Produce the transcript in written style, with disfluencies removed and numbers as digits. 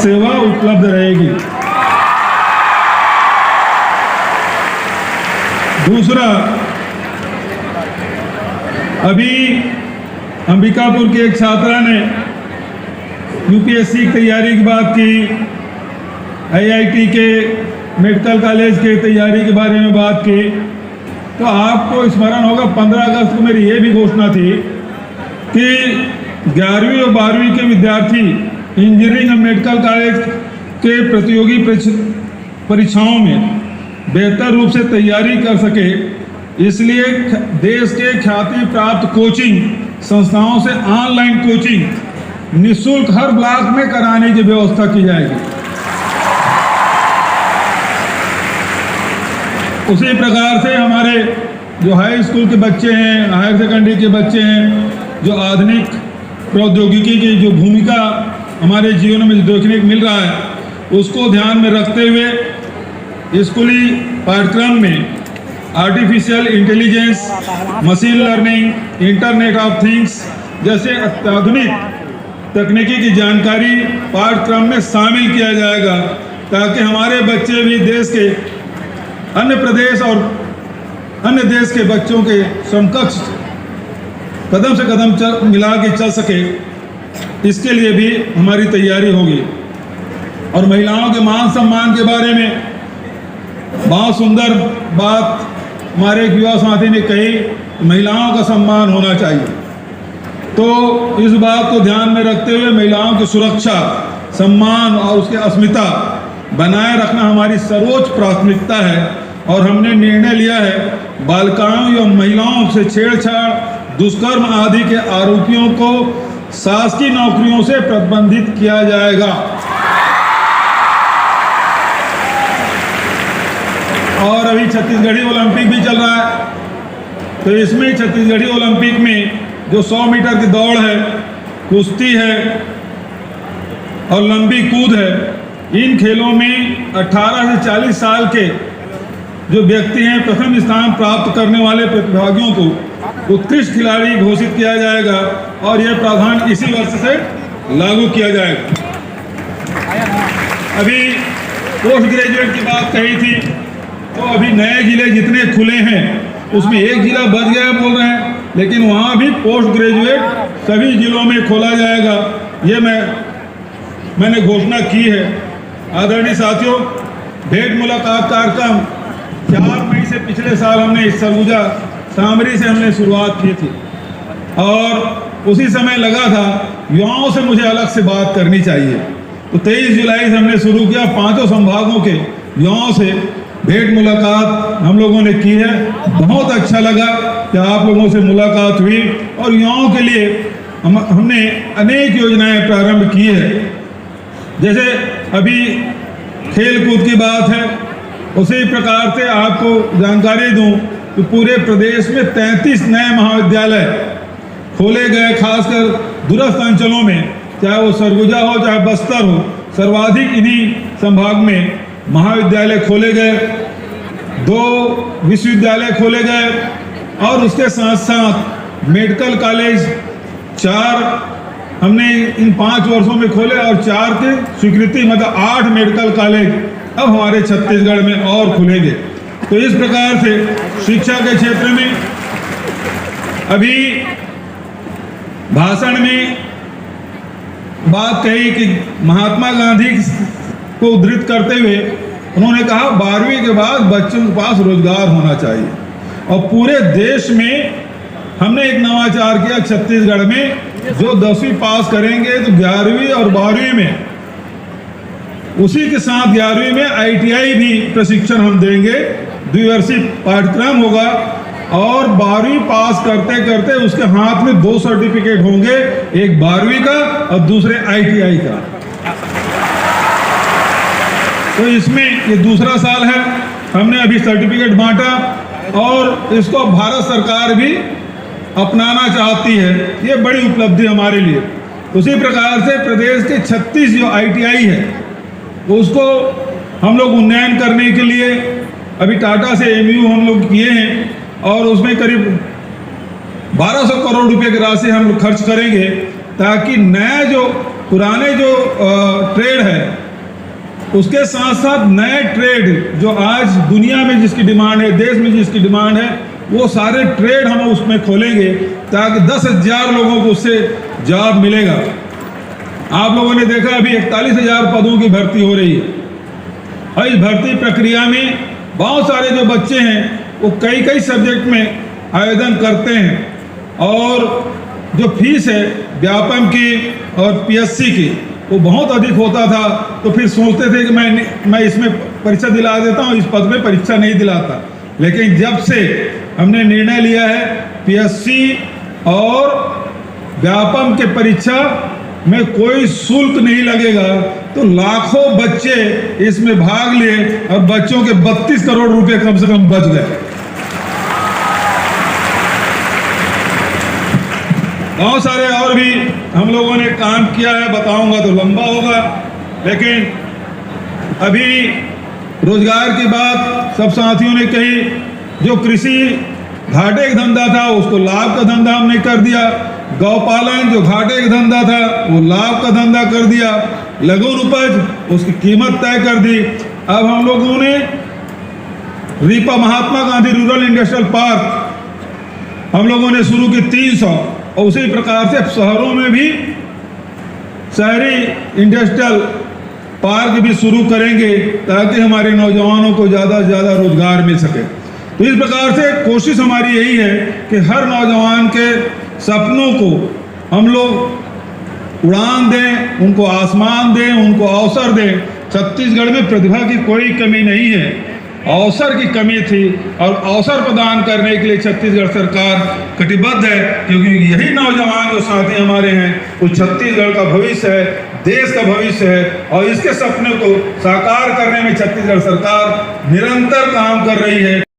सेवा उपलब्ध रहेगी। दूसरा, अभी अंबिकापुर की एक छात्रा ने यूपीएससी की तैयारी की बात की, आईआईटी के मेडिकल कॉलेज के तैयारी के बारे में बात की। तो आपको स्मरण होगा 15 अगस्त को मेरी ये भी घोषणा थी कि 11वीं और 12वीं के विद्यार्थी इंजीनियरिंग और मेडिकल कॉलेज के प्रतियोगी परीक्षाओं में बेहतर रूप से तैयारी कर सके, इसलिए देश के ख्याति प्राप्त कोचिंग संस्थाओं से ऑनलाइन कोचिंग निःशुल्क हर ब्लॉक में कराने की व्यवस्था की जाएगी। उसी प्रकार से हमारे जो हाई स्कूल के बच्चे हैं, हायर सेकेंडरी के बच्चे हैं, जो आधुनिक प्रौद्योगिकी की जो भूमिका हमारे जीवन में देखने को मिल रहा है, उसको ध्यान में रखते हुए स्कूली पाठ्यक्रम में artificial intelligence, machine learning, internet of things जैसे अत्याधुनिक तकनीकी की जानकारी पाठ्यक्रम में शामिल किया जाएगा, ताकि हमारे बच्चे भी देश के अन्य प्रदेश और अन्य देश के बच्चों के समकक्ष कदम से कदम मिला के चल सके। इसके लिए भी हमारी तैयारी होगी। और महिलाओं के मान सम्मान के बारे में बहुत सुंदर बात हमारे एक युवा साथी ने कही, महिलाओं का सम्मान होना चाहिए। तो इस बात को ध्यान में रखते हुए महिलाओं की सुरक्षा, सम्मान और उसकी अस्मिता बनाए रखना हमारी सर्वोच्च प्राथमिकता है। और हमने निर्णय लिया है बालिकाओं एवं महिलाओं से छेड़छाड़, दुष्कर्म आदि के आरोपियों को शासकीय नौकरियों से प्रतिबंधित किया जाएगा। और अभी छत्तीसगढ़ी ओलंपिक भी चल रहा है, तो इसमें छत्तीसगढ़ी ओलंपिक में जो 100 मीटर की दौड़ है, कुश्ती है और लंबी कूद है, इन खेलों में 18 से 40 साल के जो व्यक्ति हैं, प्रथम स्थान प्राप्त करने वाले प्रतिभागियों को उत्कृष्ट खिलाड़ी घोषित किया जाएगा। और यह प्रावधान इसी वर्ष से लागू किया जाएगा। अभी पोस्ट ग्रेजुएट की बात कही थी, तो अभी नए जिले जितने खुले हैं उसमें एक जिला बच गया बोल रहे हैं, लेकिन वहाँ भी पोस्ट ग्रेजुएट सभी जिलों में खोला जाएगा। ये मैंने घोषणा की है। आदरणीय साथियों, भेंट मुलाकात कार्यक्रम 4 मई से पिछले साल हमने इस सरगुजा सामरी से हमने शुरुआत की थी, और उसी समय लगा था युवाओं से मुझे अलग से बात करनी चाहिए। तो 23 जुलाई से हमने शुरू किया, 5 संभागों के युवाओं से भेंट मुलाकात हम लोगों ने की है। बहुत अच्छा लगा कि आप लोगों से मुलाकात हुई, और युवाओं के लिए हमने अनेक योजनाएं प्रारंभ की है। जैसे अभी खेल कूद की बात है, उसी प्रकार से आपको जानकारी दूं कि पूरे प्रदेश में 33 नए महाविद्यालय खोले गए, खासकर दूरस्थ अंचलों में, चाहे वो सरगुजा हो चाहे बस्तर हो, सर्वाधिक इन्हीं संभाग में महाविद्यालय खोले गए। 2 विश्वविद्यालय खोले गए, और उसके साथ साथ मेडिकल कॉलेज 4 हमने इन 5 वर्षों में खोले, और 4 के स्वीकृति मतलब 8 मेडिकल कॉलेज अब हमारे छत्तीसगढ़ में और खुलेंगे। तो इस प्रकार से शिक्षा के क्षेत्र में अभी भाषण में बात कही कि महात्मा गांधी को उद्धृत करते हुए उन्होंने कहा 12वीं के बाद बच्चों के पास रोजगार होना चाहिए। और पूरे देश में हमने एक नवाचार किया छत्तीसगढ़ में, जो 10वीं पास करेंगे तो 11वीं और 12वीं में, उसी के साथ 11वीं में ITI भी प्रशिक्षण हम देंगे। द्विवर्षीय पाठ्यक्रम होगा, और 12वीं पास करते करते उसके हाथ में 2 सर्टिफिकेट होंगे, एक 12वीं का और दूसरे ITI का। तो इसमें ये दूसरा साल है, हमने अभी सर्टिफिकेट बांटा, और इसको भारत सरकार भी अपनाना चाहती है। ये बड़ी उपलब्धि हमारे लिए। उसी प्रकार से प्रदेश के 36 जो ITI है, उसको हम लोग उन्नयन करने के लिए अभी टाटा से MOU हम लोग किए हैं, और उसमें करीब 1200 करोड़ रुपए की राशि हम लोग खर्च करेंगे, ताकि नया जो पुराने जो ट्रेड है उसके साथ साथ नए ट्रेड जो आज दुनिया में जिसकी डिमांड है, देश में जिसकी डिमांड है, वो सारे ट्रेड हम उसमें खोलेंगे ताकि 10,000 लोगों को उससे जॉब मिलेगा। आप लोगों ने देखा अभी 41,000 पदों की भर्ती हो रही है और इस भर्ती प्रक्रिया में बहुत सारे जो बच्चे हैं वो कई कई सब्जेक्ट में आवेदन करते हैं और जो फीस है व्यापम की और पीएससी की वो बहुत अधिक होता था, तो फिर सोचते थे कि मैं इसमें परीक्षा दिला देता हूँ, इस पद में परीक्षा नहीं दिलाता। लेकिन जब से हमने निर्णय लिया है पीएससी और व्यापम के परीक्षा में कोई शुल्क नहीं लगेगा, तो लाखों बच्चे इसमें भाग लिए और बच्चों के 32 करोड़ रुपए कम से कम बच गए। बहुत सारे और भी हम लोगों ने काम किया है, बताऊंगा तो लंबा होगा, लेकिन अभी रोजगार की बात सब साथियों ने कही। जो कृषि घाटे का धंधा था उसको लाभ का धंधा हमने कर दिया, गौपालन जो घाटे का धंधा था वो लाभ का धंधा कर दिया, लघु उपज उसकी कीमत तय कर दी। अब हम लोगों ने RIPA Mahatma Gandhi rural industrial park हम लोगों ने शुरू की 300, और उसी प्रकार से शहरों में भी शहरी इंडस्ट्रियल पार्क भी शुरू करेंगे ताकि हमारे नौजवानों को ज़्यादा से ज़्यादा रोजगार मिल सके। तो इस प्रकार से कोशिश हमारी यही है कि हर नौजवान के सपनों को हम लोग उड़ान दें, उनको आसमान दें, उनको अवसर दें। छत्तीसगढ़ में प्रतिभा की कोई कमी नहीं है, अवसर की कमी थी और अवसर प्रदान करने के लिए छत्तीसगढ़ सरकार कटिबद्ध है, क्योंकि यही नौजवान जो साथी हमारे हैं वो छत्तीसगढ़ का भविष्य है, देश का भविष्य है, और इसके सपने को साकार करने में छत्तीसगढ़ सरकार निरंतर काम कर रही है।